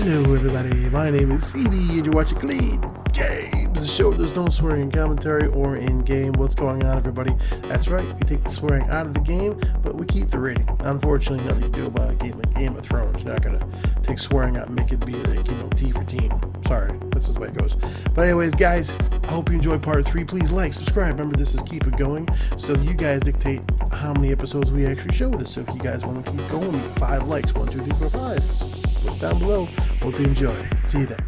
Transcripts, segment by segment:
Hello everybody, my name is CB and you're watching Clean Games, a show where there's no swearing in commentary or in-game. What's going on, everybody? That's right, we take the swearing out of the game, but we keep the rating. Unfortunately, nothing to do about a game like Game of Thrones. You're not going to take swearing out and make it be like, T for team. Sorry, that's just the way it goes. But anyways, guys, I hope you enjoyed part 3. Please like, subscribe. Remember, this is Keep It Going, so you guys dictate how many episodes we actually show this. So if you guys want to keep going, 5 likes, 1, 2, 3, 4, 5. Put it down below. Hope you enjoy. See you there.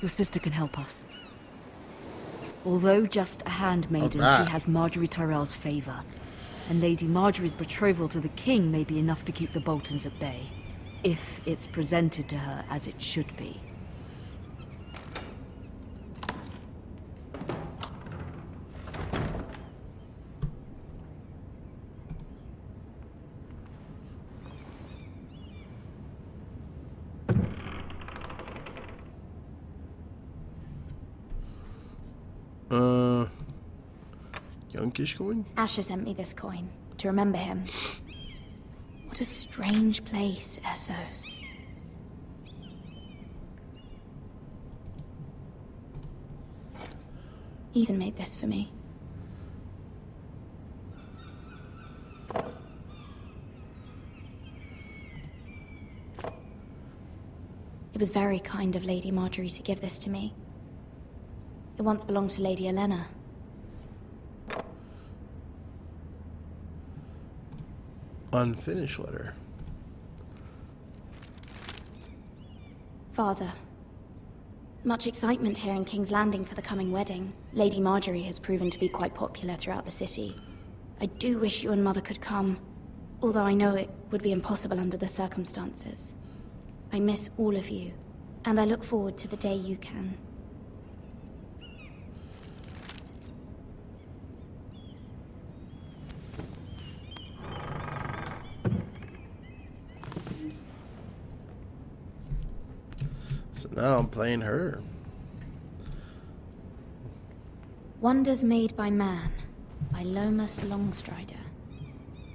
Your sister can help us. Although just a handmaiden, she has Marjorie Tyrell's favor. And Lady Marjorie's betrothal to the king may be enough to keep the Boltons at bay. If it's presented to her as it should be. Youngish coin? Asher sent me this coin to remember him. What a strange place, Essos. Ethan made this for me. It was very kind of Lady Marjorie to give this to me. It once belonged to Lady Elena. Unfinished letter. Father, much excitement here in King's Landing for the coming wedding. Lady Marjorie has proven to be quite popular throughout the city. I do wish you and Mother could come, although I know it would be impossible under the circumstances. I miss all of you, and I look forward to the day you can. So now I'm playing her. Wonders Made by Man, by Lomas Longstrider.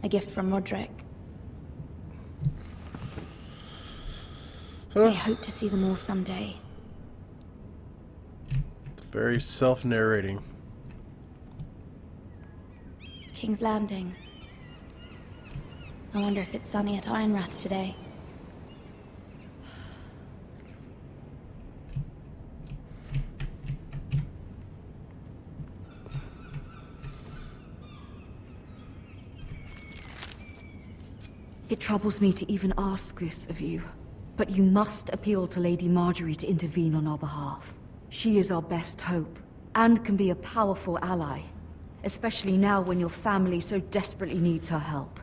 A gift from Roderick. I hope to see them all someday. It's very self-narrating. King's Landing. I wonder if it's sunny at Ironrath today. It troubles me to even ask this of you, but you must appeal to Lady Marjorie to intervene on our behalf. She is our best hope, and can be a powerful ally, especially now when your family so desperately needs her help.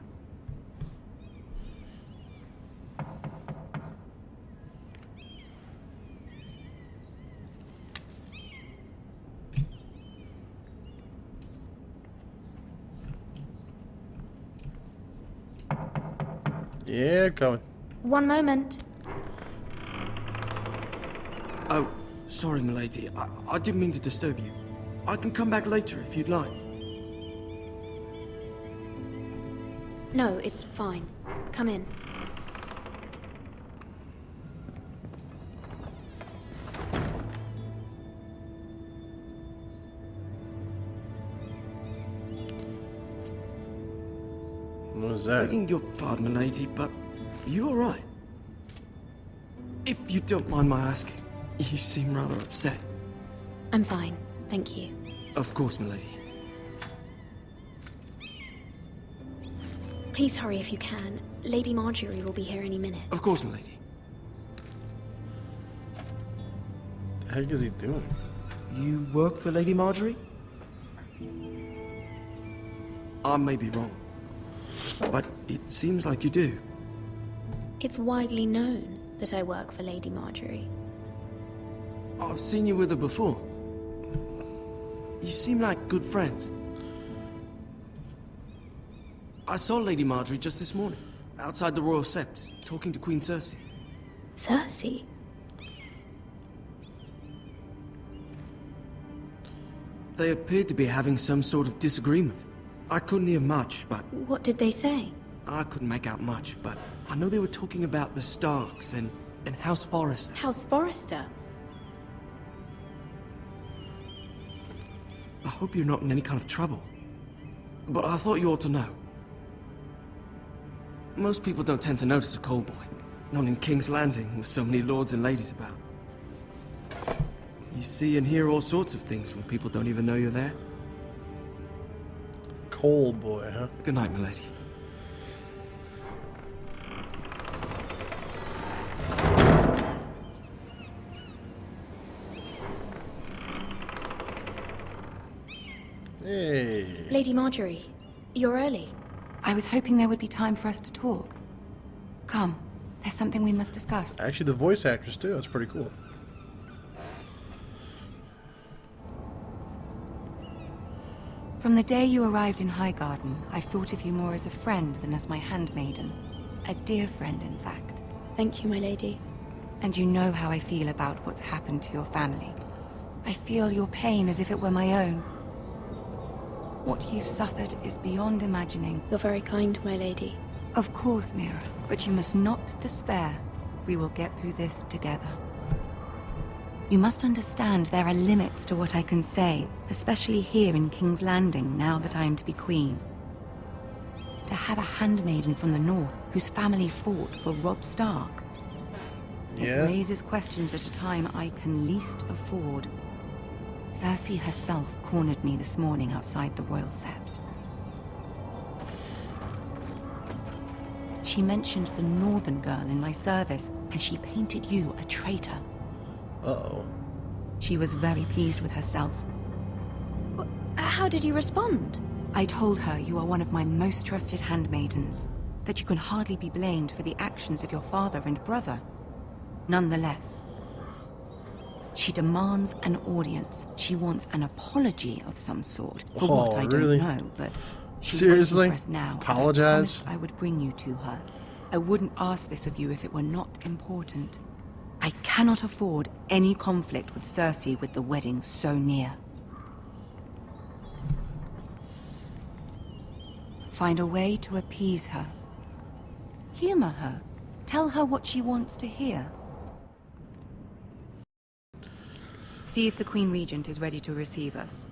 Yeah, coming. One moment. Oh, sorry, milady. I didn't mean to disturb you. I can come back later if you'd like. No, it's fine. Come in. What was that? Begging your pardon, milady, but you all right? If you don't mind my asking, you seem rather upset. I'm fine, thank you. Of course, milady. Please hurry if you can. Lady Marjorie will be here any minute. Of course, milady. The heck is he doing? You work for Lady Marjorie? I may be wrong, but it seems like you do. It's widely known that I work for Lady Marjorie. I've seen you with her before. You seem like good friends. I saw Lady Marjorie just this morning, outside the Royal Sept, talking to Queen Cersei. Cersei? They appeared to be having some sort of disagreement. I couldn't hear much, but What did they say? I couldn't make out much, but I know they were talking about the Starks and House Forrester. House Forrester? I hope you're not in any kind of trouble. But I thought you ought to know. Most people don't tend to notice a call boy. Not in King's Landing with so many lords and ladies about. You see and hear all sorts of things when people don't even know you're there. Coal boy, huh? Good night, milady. Hey. Lady Marjorie, you're early. I was hoping there would be time for us to talk. Come, there's something we must discuss. Actually, the voice actress, too. That's pretty cool. From the day you arrived in Highgarden, I've thought of you more as a friend than as my handmaiden. A dear friend, in fact. Thank you, my lady. And you know how I feel about what's happened to your family. I feel your pain as if it were my own. What you've suffered is beyond imagining. You're very kind, my lady. Of course, Mira, but you must not despair. We will get through this together. You must understand there are limits to what I can say, especially here in King's Landing, now that I am to be queen. To have a handmaiden from the north whose family fought for Robb Stark. Yeah. It raises questions at a time I can least afford. Cersei herself cornered me this morning outside the Royal Sept. She mentioned the northern girl in my service, and she painted you a traitor. Uh-oh. She was very pleased with herself. How did you respond? I told her you are one of my most trusted handmaidens, that you can hardly be blamed for the actions of your father and brother. Nonetheless, she demands an audience. She wants an apology of some sort. For what I really? don't know, but she Seriously? wants to press now. Apologize? I would bring you to her. I wouldn't ask this of you if it were not important. I cannot afford any conflict with Cersei with the wedding so near. Find a way to appease her. Humor her. Tell her what she wants to hear. See if the Queen Regent is ready to receive us.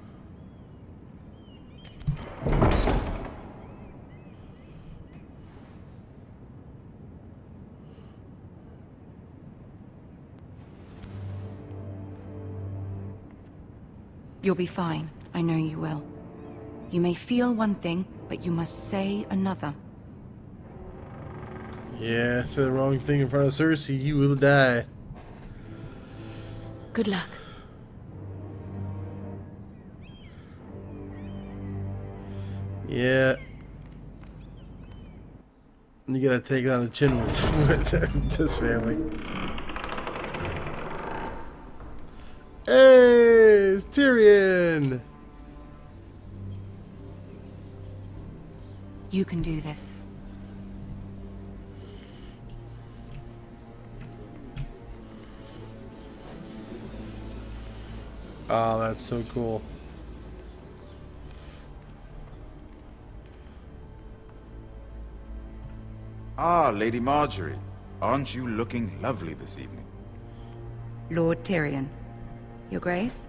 You'll be fine. I know you will. You may feel one thing, but you must say another. Yeah, say the wrong thing in front of Cersei, you will die. Good luck. Yeah. You gotta take it on the chin with this family. Hey, it's Tyrion! You can do this. Oh, that's so cool. Ah, Lady Marjorie. Aren't you looking lovely this evening? Lord Tyrion. Your Grace?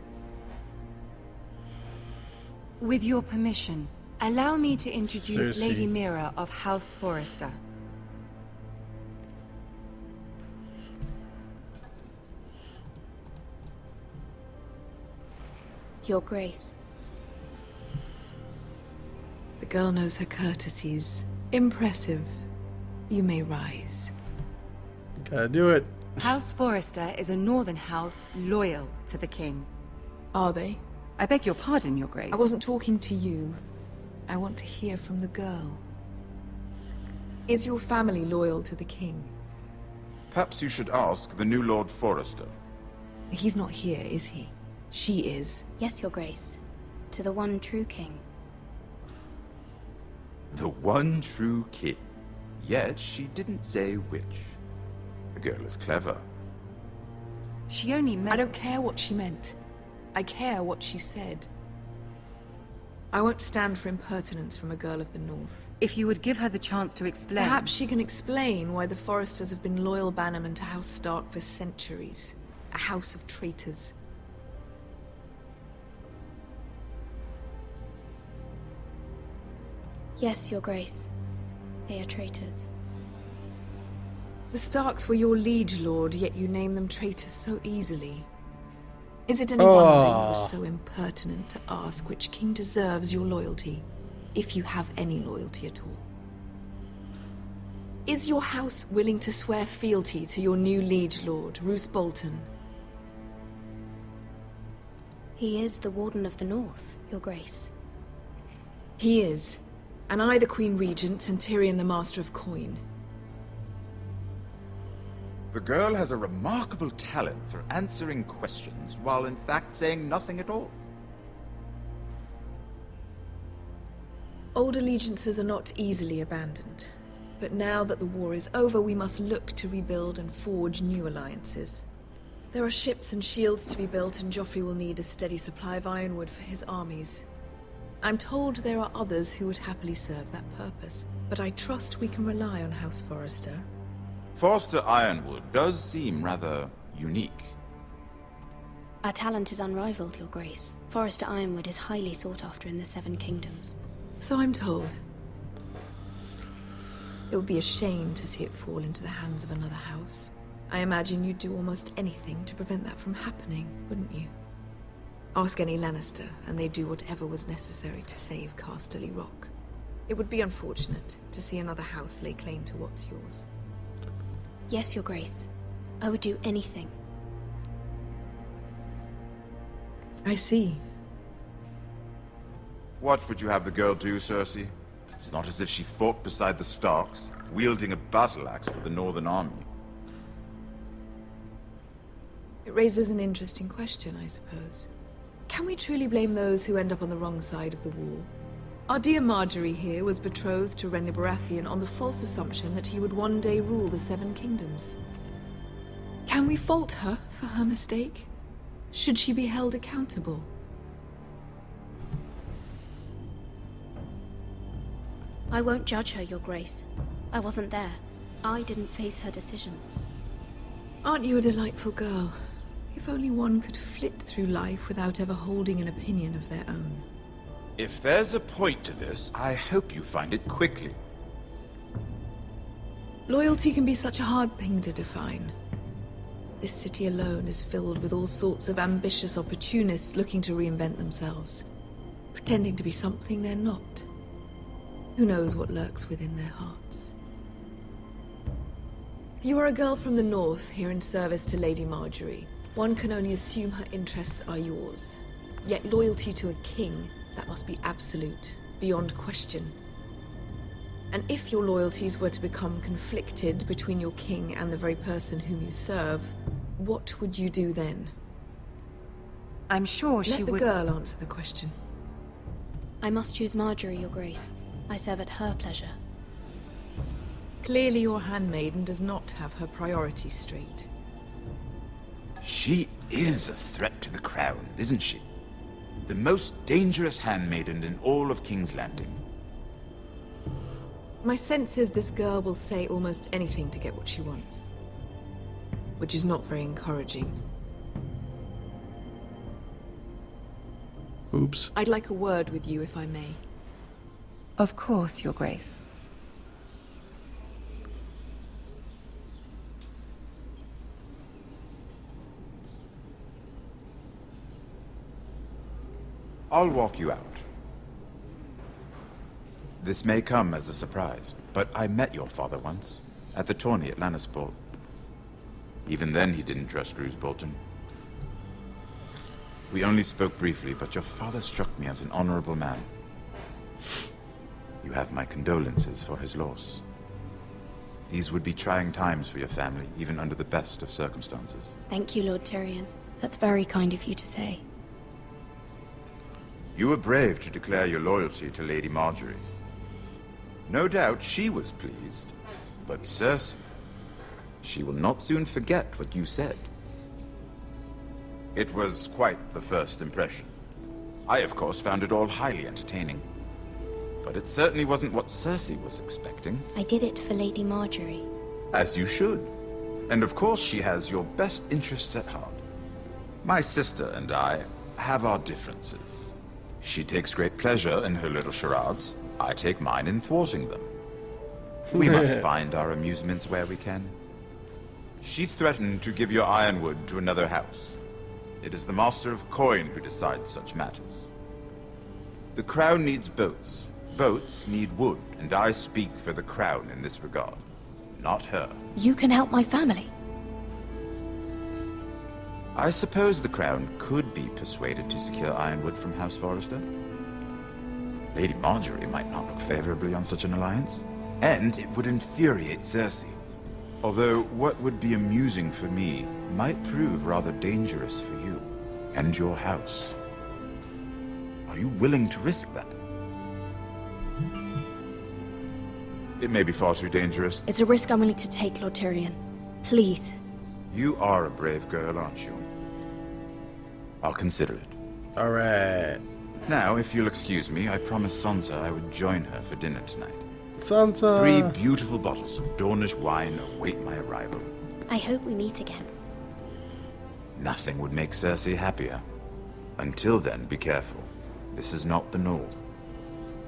With your permission, allow me to introduce Cersei. Lady Mira of House Forrester. Your Grace. The girl knows her courtesies. Impressive. You may rise. Gotta do it. House Forrester is a northern house loyal to the king. Are they? I beg your pardon, Your Grace. I wasn't talking to you. I want to hear from the girl. Is your family loyal to the king? Perhaps you should ask the new Lord Forrester. He's not here, is he? She is. Yes, Your Grace. To the one true king. The one true king. Yet she didn't say which. The girl is clever. She only meant... I don't care what she meant. I care what she said. I won't stand for impertinence from a girl of the North. If you would give her the chance to explain... Perhaps she can explain why the Forresters have been loyal bannermen to House Stark for centuries. A house of traitors. Yes, Your Grace. They are traitors. The Starks were your liege lord, yet you name them traitors so easily. Is it any wonder you were so impertinent to ask which king deserves your loyalty, if you have any loyalty at all? Is your house willing to swear fealty to your new liege lord, Roose Bolton? He is the Warden of the North, Your Grace. He is. And I the Queen Regent and Tyrion the Master of Coin. The girl has a remarkable talent for answering questions while in fact saying nothing at all. Old allegiances are not easily abandoned. But now that the war is over, we must look to rebuild and forge new alliances. There are ships and shields to be built, and Joffrey will need a steady supply of ironwood for his armies. I'm told there are others who would happily serve that purpose, but I trust we can rely on House Forrester. Forrester Ironwood does seem rather unique. Our talent is unrivaled, Your Grace. Forrester Ironwood is highly sought after in the Seven Kingdoms. So I'm told. It would be a shame to see it fall into the hands of another house. I imagine you'd do almost anything to prevent that from happening, wouldn't you? Ask any Lannister, and they'd do whatever was necessary to save Casterly Rock. It would be unfortunate to see another house lay claim to what's yours. Yes, Your Grace. I would do anything. I see. What would you have the girl do, Cersei? It's not as if she fought beside the Starks, wielding a battle axe for the Northern Army. It raises an interesting question, I suppose. Can we truly blame those who end up on the wrong side of the wall? Our dear Marjorie here was betrothed to Renly Baratheon on the false assumption that he would one day rule the Seven Kingdoms. Can we fault her for her mistake? Should she be held accountable? I won't judge her, Your Grace. I wasn't there. I didn't face her decisions. Aren't you a delightful girl? If only one could flit through life without ever holding an opinion of their own. If there's a point to this, I hope you find it quickly. Loyalty can be such a hard thing to define. This city alone is filled with all sorts of ambitious opportunists looking to reinvent themselves, pretending to be something they're not. Who knows what lurks within their hearts? You are a girl from the north, here in service to Lady Marjorie. One can only assume her interests are yours. Yet loyalty to a king, that must be absolute, beyond question. And if your loyalties were to become conflicted between your king and the very person whom you serve, what would you do then? I'm sure she would... Let the girl answer the question. I must choose Marjorie, Your Grace. I serve at her pleasure. Clearly your handmaiden does not have her priorities straight. She is a threat to the crown, isn't she? The most dangerous handmaiden in all of King's Landing. My sense is this girl will say almost anything to get what she wants. Which is not very encouraging. Oops. I'd like a word with you, if I may. Of course, Your Grace. I'll walk you out. This may come as a surprise, but I met your father once, at the tourney at Lannisport. Even then he didn't trust Roose Bolton. We only spoke briefly, but your father struck me as an honorable man. You have my condolences for his loss. These would be trying times for your family, even under the best of circumstances. Thank you, Lord Tyrion. That's very kind of you to say. You were brave to declare your loyalty to Lady Marjorie. No doubt she was pleased, but Cersei, she will not soon forget what you said. It was quite the first impression. I, of course, found it all highly entertaining. But it certainly wasn't what Cersei was expecting. I did it for Lady Marjorie. As you should. And of course she has your best interests at heart. My sister and I have our differences. She takes great pleasure in her little charades. I take mine in thwarting them. We must find our amusements where we can. She threatened to give your ironwood to another house. It is the Master of Coin who decides such matters. The Crown needs boats. Boats need wood, and I speak for the Crown in this regard. Not her. You can help my family. I suppose the Crown could be persuaded to secure ironwood from House Forrester. Lady Marjorie might not look favorably on such an alliance, and it would infuriate Cersei. Although what would be amusing for me might prove rather dangerous for you and your house. Are you willing to risk that? It may be far too dangerous. It's a risk I'm willing to take, Lord Tyrion. Please. You are a brave girl, aren't you? I'll consider it. All right. Now, if you'll excuse me, I promised Sansa I would join her for dinner tonight. Sansa. 3 beautiful bottles of Dornish wine await my arrival. I hope we meet again. Nothing would make Cersei happier. Until then, be careful. This is not the North.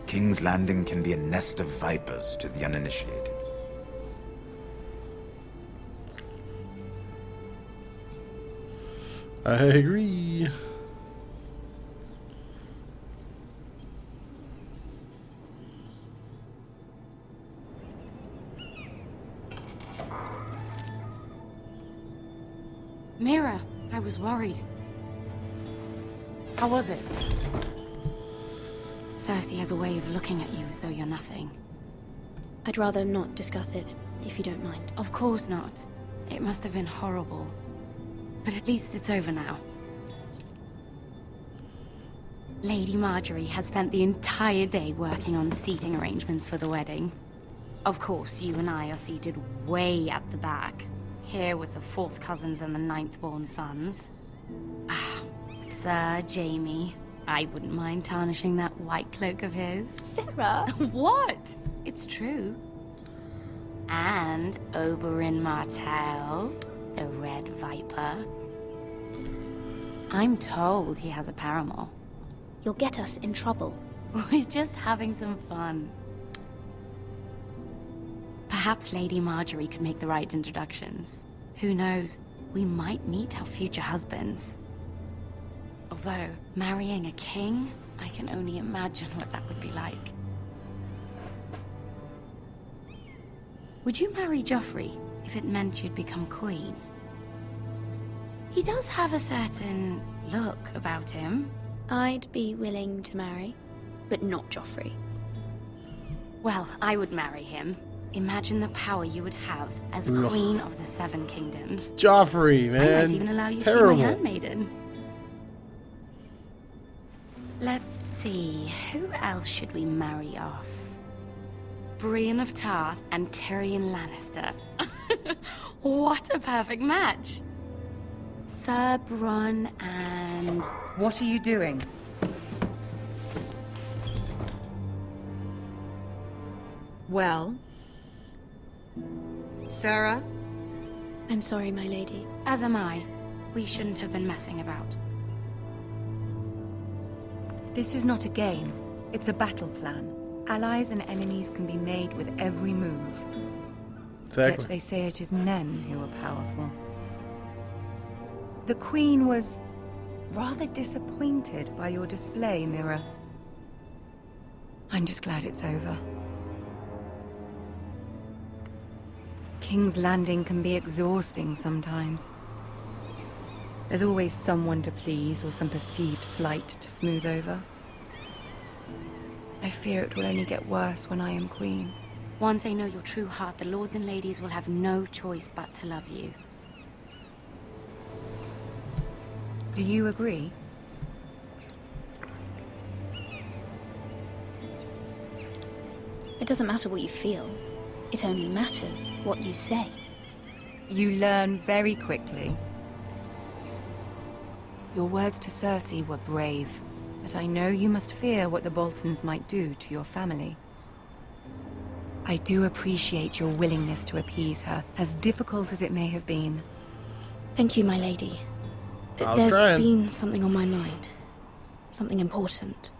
King's Landing can be a nest of vipers to the uninitiated. I agree. Mira, I was worried. How was it? Cersei has a way of looking at you as though you're nothing. I'd rather not discuss it, if you don't mind. Of course not. It must have been horrible. But at least it's over now. Lady Marjorie has spent the entire day working on seating arrangements for the wedding. Of course, you and I are seated way at the back. Here with the 4th cousins and the 9th-born sons. Ah, Sir Jaime. I wouldn't mind tarnishing that white cloak of his. Sarah! What? It's true. And Oberyn Martell, the Red Viper. I'm told he has a paramour. You'll get us in trouble. We're just having some fun. Perhaps Lady Marjorie could make the right introductions. Who knows? We might meet our future husbands. Although, marrying a king, I can only imagine what that would be like. Would you marry Joffrey if it meant you'd become queen? He does have a certain look about him. I'd be willing to marry, but not Joffrey. Well, I would marry him. Imagine the power you would have as Ugh. Queen of the 7 Kingdoms. It's Joffrey, I man. might even allow It's you terrible. to be my handmaiden. Let's see, who else should we marry off? Brienne of Tarth and Tyrion Lannister. What a perfect match! Sir Bronn and... What are you doing? Well? Sarah? I'm sorry, my lady. As am I. We shouldn't have been messing about. This is not a game. It's a battle plan. Allies and enemies can be made with every move. Yet Exactly. they say it is men who are powerful. The Queen was rather disappointed by your display, Mira. I'm just glad it's over. King's Landing can be exhausting sometimes. There's always someone to please or some perceived slight to smooth over. I fear it will only get worse when I am queen. Once they know your true heart, the lords and ladies will have no choice but to love you. Do you agree? It doesn't matter what you feel. It only matters what you say. You learn very quickly. Your words to Cersei were brave, but I know you must fear what the Boltons might do to your family. I do appreciate your willingness to appease her, as difficult as it may have been. Thank you, my lady. I was There's trying. been something on my mind. Something important.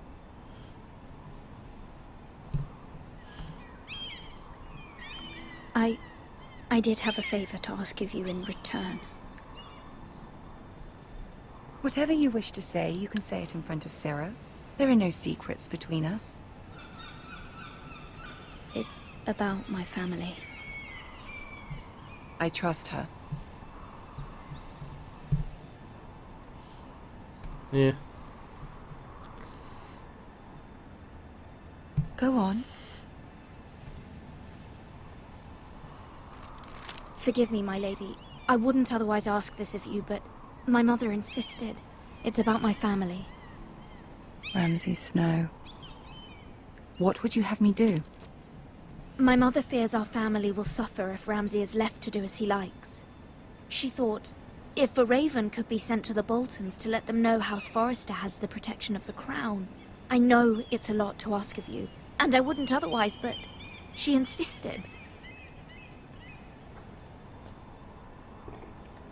I did have a favor to ask of you in return. Whatever you wish to say, you can say it in front of Sarah. There are no secrets between us. It's about my family. I trust her. Yeah. Go on. Forgive me, my lady. I wouldn't otherwise ask this of you, but my mother insisted. It's about my family. Ramsay Snow. What would you have me do? My mother fears our family will suffer if Ramsay is left to do as he likes. She thought, if a raven could be sent to the Boltons to let them know House Forrester has the protection of the crown. I know it's a lot to ask of you, and I wouldn't otherwise, but she insisted.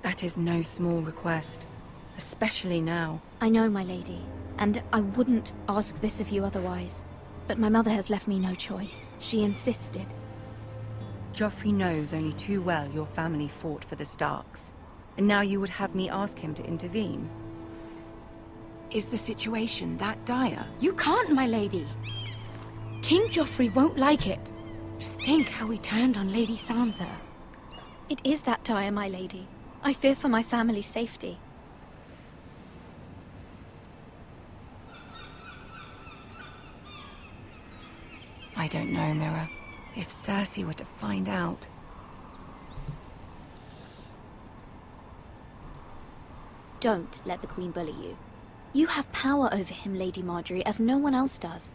That is no small request, especially now. I know, my lady, and I wouldn't ask this of you otherwise. But my mother has left me no choice. She insisted. Joffrey knows only too well your family fought for the Starks, and now you would have me ask him to intervene. Is the situation that dire? You can't, my lady. King Joffrey won't like it. Just think how he turned on Lady Sansa. It is that dire, my lady. I fear for my family's safety. I don't know, Mira. If Cersei were to find out... Don't let the Queen bully you. You have power over him, Lady Marjorie, as no one else does.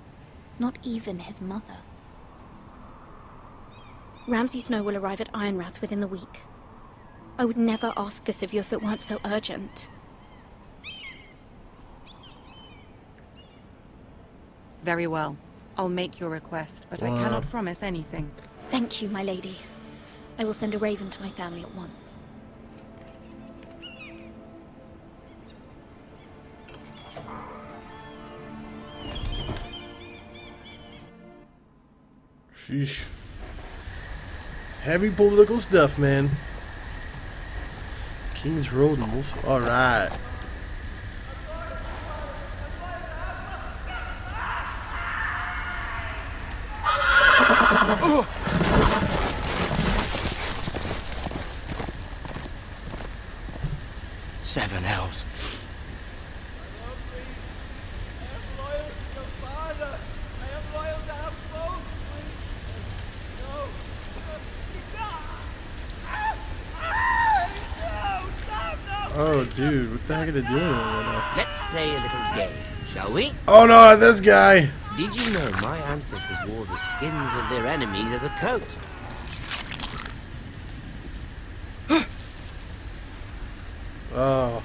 Not even his mother. Ramsay Snow will arrive at Ironrath within the week. I would never ask this of you if it weren't so urgent. Very well. I'll make your request, but I cannot promise anything. Thank you, my lady. I will send a raven to my family at once. Sheesh. Heavy political stuff, man. King's Road move. Alright. Seven hells. Oh, dude, what the heck are they doing over there? Let's play a little game, shall we? Oh no, not this guy! Did you know my ancestors wore the skins of their enemies as a coat? Oh,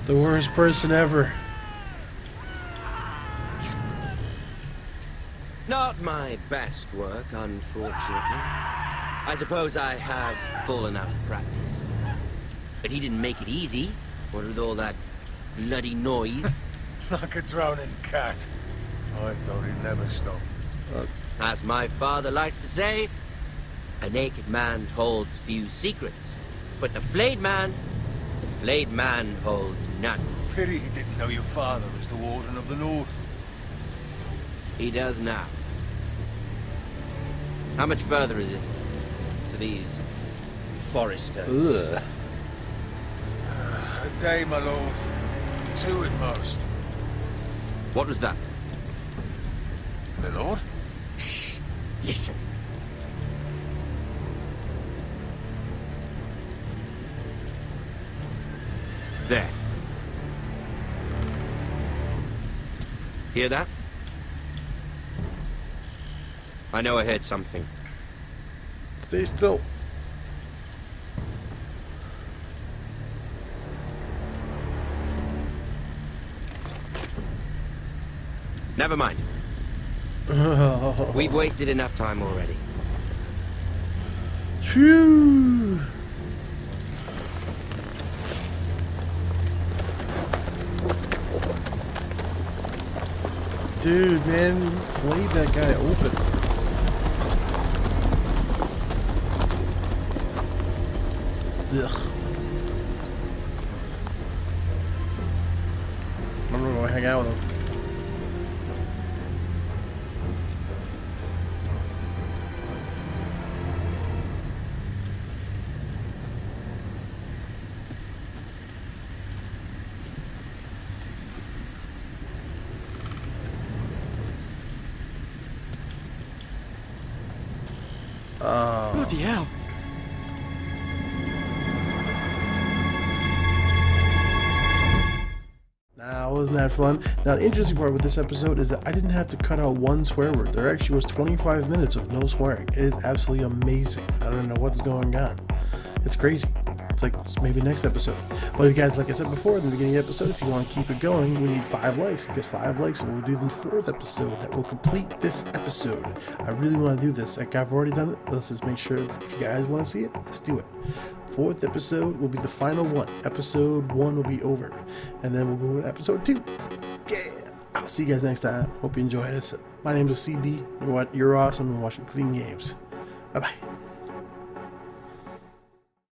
the worst person ever. Not my best work, unfortunately. I suppose I have fallen out of practice. But he didn't make it easy, what with all that bloody noise. Like a drowning cat. I thought he'd never stop. As my father likes to say, a naked man holds few secrets. But the flayed man holds none. Pity he didn't know your father was the Warden of the North. He does now. How much further is it to these Forresters? Ugh. A day, my lord. 2 at most. What was that? My lord? Shh! Listen. There. Hear that? I know I heard something. Stay still. Never mind. We've wasted enough time already. Phew. Dude, man, you flayed that guy open. Ugh. I'm gonna go hang out with him. Bloody hell. Now, wasn't that fun? Now, the interesting part with this episode is that I didn't have to cut out one swear word. There actually was 25 minutes of no swearing. It is absolutely amazing. I don't know what's going on. It's crazy. It's like maybe next episode. But you guys, like I said before in the beginning of the episode, if you want to keep it going, we need 5 likes. Because 5 likes, and we'll do the 4th episode that will complete this episode. I really want to do this. Like, I've already done it. Let's just make sure if you guys want to see it, let's do it. 4th episode will be the final one. Episode 1 will be over. And then we'll go to episode 2. Yeah. I'll see you guys next time. Hope you enjoy this. My name is CB. You're awesome and watching Clean Games. Bye-bye.